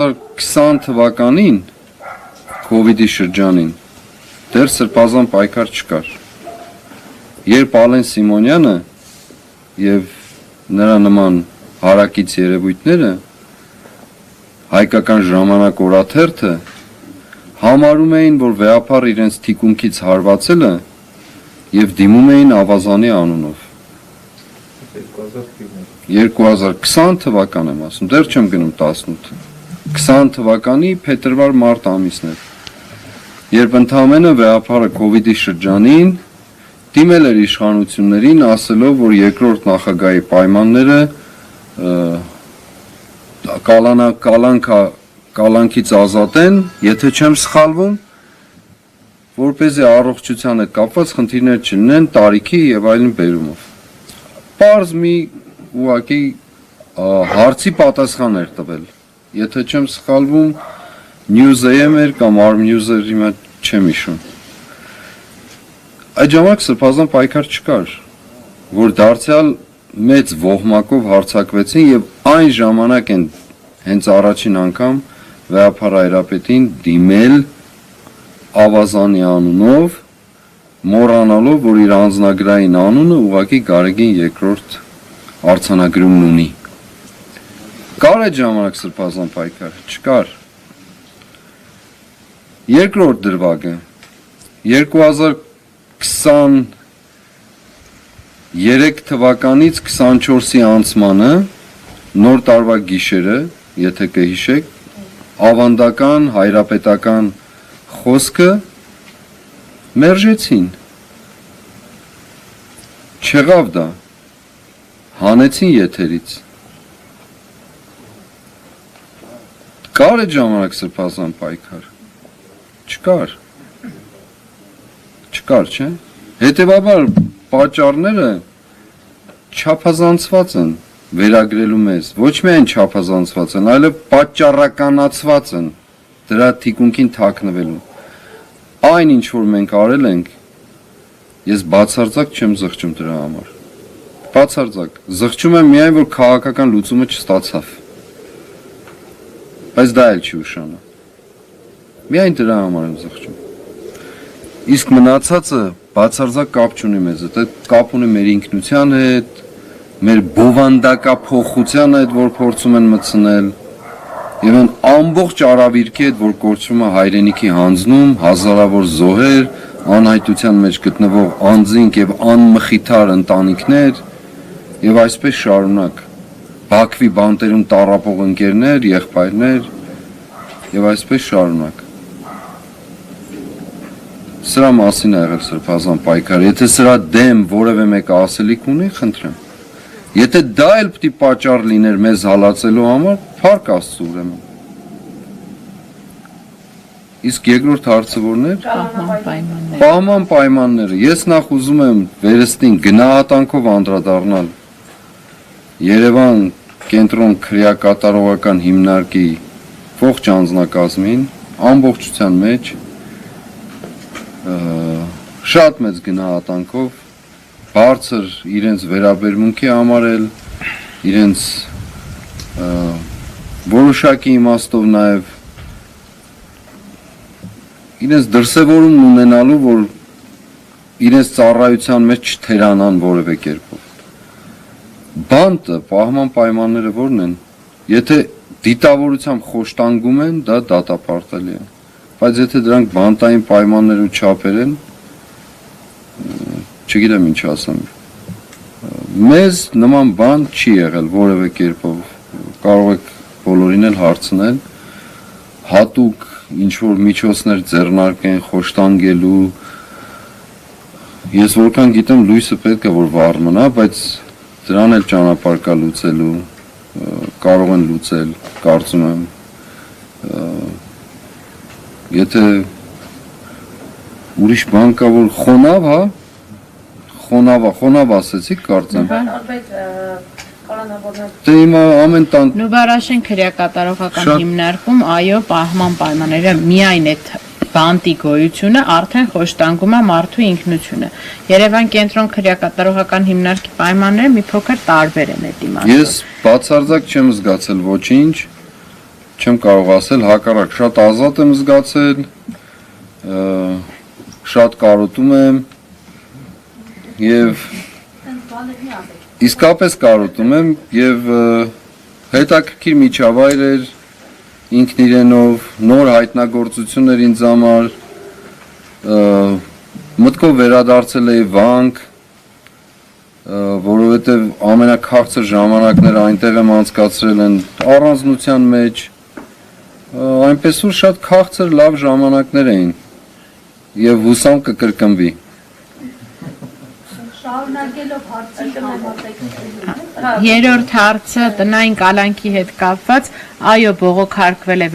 20 թվականին COVID-ի շրջանին դեռ սրբազան պայքար չկար։ Երբ Ալեն Սիմոնյանը եւ նրա նման հարակից երևույթները հայկական ժամանակ օրաթերթը համարում էին, որ վեհապար իրենց թիկունքից հարվածել է եւ դիմում էին ավազանի անունով։ 2020 թվական եմ ասում, դեռ չեմ գնում 18։ 20 թվականի փետրվար-մարտ ամիսներ, երբ ընդհանրապես վեհապարը COVID-ի շրջանին դիմել էր իշխանություններին, ասելով, որ երկրորդ նախագահի պայմանները կալանքից ազատեն, եթե չեմ սխալվում, որպեսզի առողջությանը կապված խնդիրներ չլինեն տարիքի եւ այլն բերումով։ Պարզ մի ուղղակի հարցի պատասխան էր տվել։ Եթե չեմ սխալվում, News-AM էր կամ Arm News-ը հիմա չեմ հիշում։ Այդ ժամանակ սրբազան պայքար չկար, որ դարձյալ մեծ ոհմակով հարձակվեցին եւ այն ժամանակ են հենց առաջին անգամ վեհապար Հայրապետին դիմել ավազանի անունով, մոռանալով, որ իր անձնագրային անունը ուղղակի Գարեգին երկրորդ արձանագրումն ունի։ Կար այդ ժամանակ սրբազան պայքար, չկար։ Երկրորդ դրվագը 2023 թվականից 24-ի անցմանը նոր տարվա գիշերը, եթե կհիշեք, ավանդական հայրապետական խոսքը մերժեցին։ Չեղավ դա, հանեցին եթերից։ Կար այդ ժամանակ սրբազան պայքար, չկար, չէ՞։ Հետևաբար պատճառները չափազանցված են վերագրելու մեզ, ոչ միայն չափազանցված են, այլև պատճառականացված են դրա թիկունքին թաքնվելու։ Այն ինչ որ մենք արել ենք, ես բացարձակ չեմ զղջում դրա համար։ Բացարձակ, զղջում եմ միայն որ քաղաքական լուծումը չստացավ։ Բայց դա էլ չի ուշանա։ Միայն դրա համար եմ զղջում։ Իսկ մնացածը բացարձակ կապ չունի մեզ հետ, այդ կապ ունի մեր ինքնության հետ, մեր բովանդակափոխության հետ, որ փորձում են մտցնել, եւ այն ամբողջ արավիրքի հետ, որ կոչվում է հայրենիքի հանձնում, հազարավոր զոհեր, անհայտության մեջ գտնվող անձինք եւ անմխիթար ընտանիքներ, եւ այսպես շարունակ։ Բաքվի բանտերում տառապող ընկերներ, եղբայրներ եւ այսպես շարունակ։ Սրա մասին է եղել սրբազան պայքարը։ Եթե սրա դեմ որևէ մեկը ասելիք ունի, խնդրեմ։ Եթե դա էլ պետք է պատճառ լիներ մեզ հալածելու համար, փառք Աստծո ուրեմն։ Իսկ երկրորդ հարցը որն է։ Պահման պայմանները։ Ես նախ ուզում եմ վերստին գնահատանքով անդրադառնալ Երևան կենտրոն քրեակատարողական հիմնարկի ողջ անձնակազմին ամբողջության մեջ շատ մեծ գնահատանքով բարձր իրենց վերաբերմունքի համարել, իրենց որոշակի իմաստով նաև իրենց դրսևորում ունենալու, որ իրենց ծառայության մեջ չթերանան որևէ կերպով։ Բանտը, պահման պայմանները որն են, եթե դիտավորությամբ խոշտանգում են, դա դատապարտելի է, բայց եթե դրանք բանտային պայմաններ ու չափեր են, չգիտեմ ինչ ասեմ, մեզ նման բան չի եղել որևէ կերպով, կարող եք բոլորին էլ հարցնել, հատուկ ինչ-որ միջոցներ ձեռնարկեն խոշտանգելու, ես որքան գիտեմ լույսը պետք է որ վառ մնա, բայց դրան էլ ճանապարհ կա լուծելու, կարող են լուծել, կարծում եմ, եթե ուրիշ բան կա, որ խոնավ, հա, խոնավ ասեցիք, կարծեմ։ Դե հիմա ամեն տան Նուբարաշեն քրեակատարողական հիմնարկում, այո, պահման պայմանները միայն այդ բանտի գոյությունը արդեն խոշտանգում է մարդու ինքնությունը։ Երևան կենտրոն քրեակատարողական հիմնարկի պայմանները մի փոքր տարբեր են այդ իմաստով։ Ես բացարձակ չեմ զգացել ոչինչ, չեմ կարող ասել, հակառակ շատ ազատ եմ զգացել, շատ կարոտում եմ եւ իսկապես կարոտում եմ եւ հետաքրքիր միջավայր էր ինքն իրենով, նոր հայտնագործություն էր ինձ համար, մտքով վերադարձել էի Վանք, որովհետև ամենաքաղցր ժամանակները այնտեղ եմ անցկացրել են առանձնության մեջ, այնպես որ շատ քաղցր լավ ժամանակներ էին եւ հուսամ կկրկնվի։ Շարունակելով հարցի համատեքստը։ Երրորդ հարցը տնային կալանքի հետ կապված, այո, բողոք հարկվել է